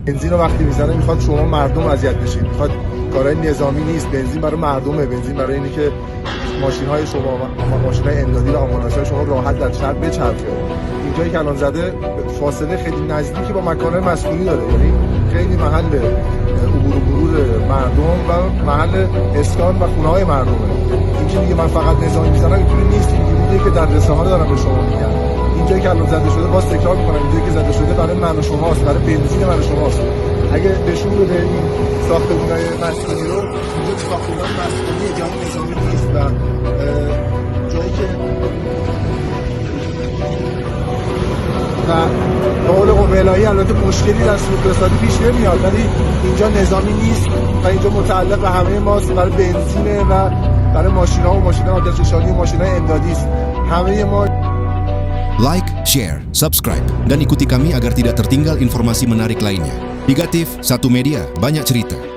بنزین رو وقتی میزنه میخواد شما مردم اذیت بشید، میخواد کارهای نظامی نیست، بنزین برای مردمه، بنزین برای اینه که ماشین‌های شما و ماشین‌های امدادی و آمبولانس‌های شما راحت در شهر بچرخه. اینجایی که الان زده فاصله خیلی نزدیکی با مکان‌های مسکونی داره، یعنی خیلی محل عبور و مرور مردم و محل اسکان و خونه‌های مردمه. اینکه میگه من فقط نظامی میزنم اینجوری نیست، اینجوریه که در رسانه‌ها دارم به شما میگم. اینجایی که الان زده شده باز تکرار می‌کنم، اینجایی که زده شده برای من و شماست، برای بنزین من و شماست. اگه نشون بده این ساختمان‌های مسکونی رو، اینجا ساختمان مسکونی جای نظامی نیست و جایی که و به قول قوه الهی البته مشکلی در سوق اقتصادی پیش نمیاد، ولی اینجا نظامی نیست و اینجا متعلق به همه ماست، برای بنزینه و برای ماشین‌ها و ماشین‌های آتش‌نشانی و ماشین‌های امدادی است. همه ما Like, share, subscribe, dan ikuti kami agar tidak tertinggal informasi menarik lainnya. Higatif, satu media, banyak cerita.